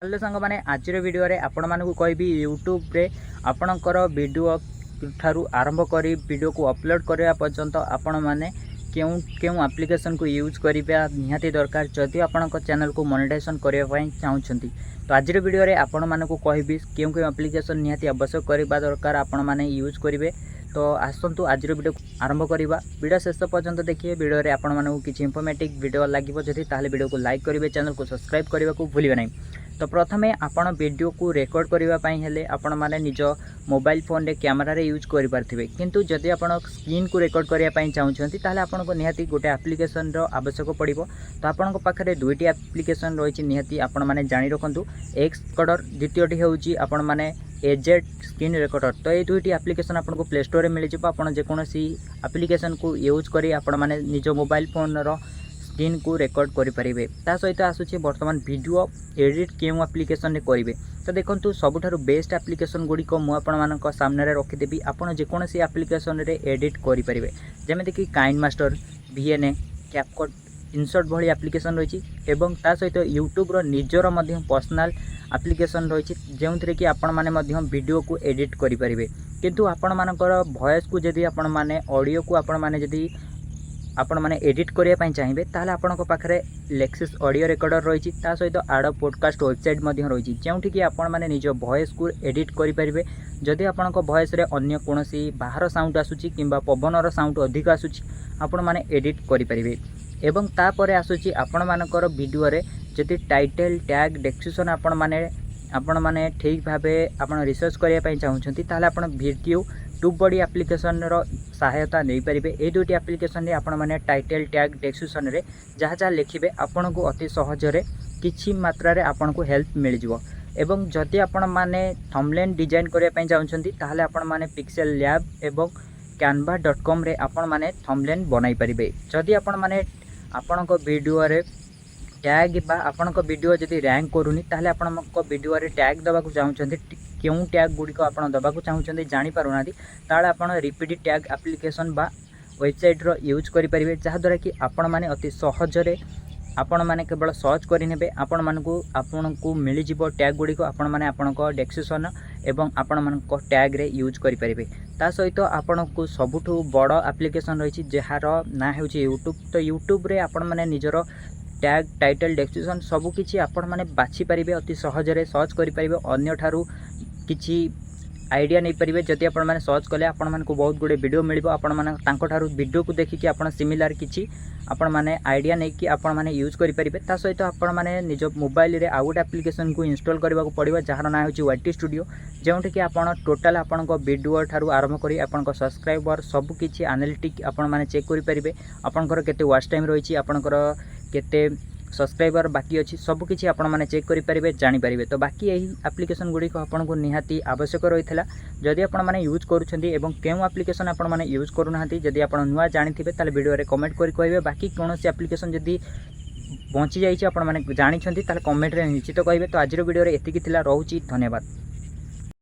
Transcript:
Hello सांग मैंने आज वीडियो रे आपण मानकु कहबी यूट्यूब रे आपणकर वीडियो ठारू आरंभ करी वीडियो को अपलोड करने पर्यंत आपण माने क्यों क्यों एप्लिकेशन को यूज करिबा निहाती दरकार जदि आपण चैनल को मोनेटाइजेशन करबा पई चाहुछंती। तो आज वीडियो रे आपण मानकु कहबी क्यों क्यों एप्लिकेशन निहाती आवश्यक करबा दरकार आपण माने यूज करिवे। तो आसतु आज वीडियो आरंभ करवा। वीडियो शेष पर्यंत देखिए। वीडियो रे आपण मानकु किछि इंफॉर्मेटिव वीडियो लागिवो जदि ताले वीडियो को लाइक करिवे, चैनल को सब्सक्राइब करबा को भूलिबे नहीं। तो प्रथमे आपण वीडियो को रेकॉर्ड करबा पई हेले आपण माने निज मोबाइल फोन रे कैमरा रे यूज करि पारथिबे, किंतु जदि आपण स्क्रीन को रेकॉर्ड करबा पई चाहुछंती ताले आपण को निहाती गोटे एप्लिकेशन रो आवश्यक पड़िबो। तो आपण को पाखरे दुईटी एप्लिकेशन रहिछि निहाती आपण माने जानि रखंतु। एक्सकॉर्डर द्वितीयटी हेउछि आपण माने एजेड स्क्रीन रेकॉर्डर। तो ये दुईटी एप्लिकेशन आपण को प्ले स्टोर रे मिल जिवो। आपण जे कोनोसी एप्लिकेशन को यूज करी आपण माने निज मोबाइल फोन रो स्क्रीन को रेकॉर्ड करि परिबे। ता सहित आसुछि वर्तमान वीडियो एडिट केउ एप्लिकेशन रे करिवे। तो देखंतु सबुठारु बेस्ट एप्लिकेशन गुडी को मु आपण मानक सामने रे रखि देबी। आपण जे कोनोसी एप्लिकेशन रे एडिट करि परिबे, जेमेति कि काइनमास्टर, VNA, कैपकट, इनसर्ट भली एप्लिकेशन रहिछि एवं ता सहित यूट्यूब रो निजर मध्य पर्सनल एप्लिकेशन रहिछि जेउथरे कि आपण माने मध्य वीडियो को एडिट करि परिबे। किंतु आपण मानकर वॉइस को जदि आपण माने ऑडियो को आपण माने जदि आपण माने एडिट करिया पई चाहिबे ताले आपण को पाखरे लेक्सिस ऑडियो रेकॉर्डर रहिछि। ता सहित आड पॉडकास्ट वेबसाइट मध्य रहिछि जेउठी कि आपण माने निज वॉइस को एडिट करि परिबे। जदि आपण को वॉइस रे अन्य कोनोसी बाहर साउंड आसुछि किंबा पवनर साउंड अधिक आसुछि आपण माने एडिट करि परिबे। एवं ता परे आसुछि आपण मानकर वीडियो रे जदि टाइटल टैग डिस्क्रिप्शन आपण माने ठीक भाबे आपण रिसर्च करिया पई चाहुछंती ताले आपण वीडियो ट्यूब बॉडी एप्लिकेशन रो सहायता नहीं पारिबे। ए दुईटी एप्लिकेशन रे आपण माने टाइटल टैग डिस्क्रिप्शन रे जहाँ जहाँ लिखिबे आपण को अति सहज रे किछि मात्रा रे आपण को हेल्प मिल जिवो। एवं जदि आपण माने थंबनेल डिजाइन करिया पई चाहुछंती ताले आपण माने पिक्सेल लैब एवं canva.com रे आपण माने थंबनेल बनाई पारिबे। जदि आपण माने आपण को वीडियो रे टैग बा आपण को वीडियो जदि रैंक करूनी ताले आपण को वीडियो रे टैग दबा को चाहुछंती, क्यों टैग गुडी को आपण दबा को चाहुछंती जानि पारुनाती ताले आपण रिपीट टैग एप्लिकेशन बा वेबसाइट रो यूज करि परिबे। जहा द्वारा कि आपण माने अति सहज रे आपण माने केवल सर्च करि नेबे आपण को मिली जिवो टैग गुडी को आपण माने आपण को डिस्क्रिप्शन एवं आपण मान को टैग रे यूज करि परिबे। ता सहित आपण को सबुठु बड़ एप्लिकेशन रहिछि जेहार ना हेउछि यूट्यूब। तो यूट्यूब रे आपण माने निजरो टैग टाइटल डिस्क्रिप्शन सबु किछि आपण माने बाछि परिबे, अति सहज रे सर्च करि परिबे। अन्य ठारू किछि आइडिया नहीं पारिबे। जदि आपण माने सर्च कले आपण मान को बहुत गुडे वीडियो मिलिबो। आपण माने तांको ठारू वीडियो को देखि कि आपण सिमिलर किछि आपण माने आइडिया नै कि आपण माने यूज करि परिबे। ता सहित आपण माने निज मोबाइल रे आउट एप्लिकेशन को इंस्टॉल करबा को पड़िबो जहार ना होछि YT स्टूडियो, जेउठी कि आपण टोटल आपण को वीडियो ठारू आरंभ करी आपण को सब्सक्राइबर सब किछि एनालिटिक आपण माने चेक करि परिबे। आपनकर केते वॉच टाइम रहिछि, आपनकर केते सब्सक्राइबर बाकी अच्छी सब किछि आपण माने चेक करि परिबे, जानि परिबे। तो बाकी एही एप्लिकेशन गुडी को आपण को निहाती आवश्यक रहितला। जदि आपण माने यूज करूछंती एवं केउ एप्लिकेशन आपण माने यूज करूनाहांती जदि आपण नुवा जानिथिबे ताले वीडियो रे कमेंट करि कहबे। बाकी कोनोसी एप्लिकेशन जदि बंची जाइछि आपण माने जानिछंती ताले कमेंट रे निश्चित कहबे। तो आज वीडियो रे एतिकी थिला, रहूची, धन्यवाद।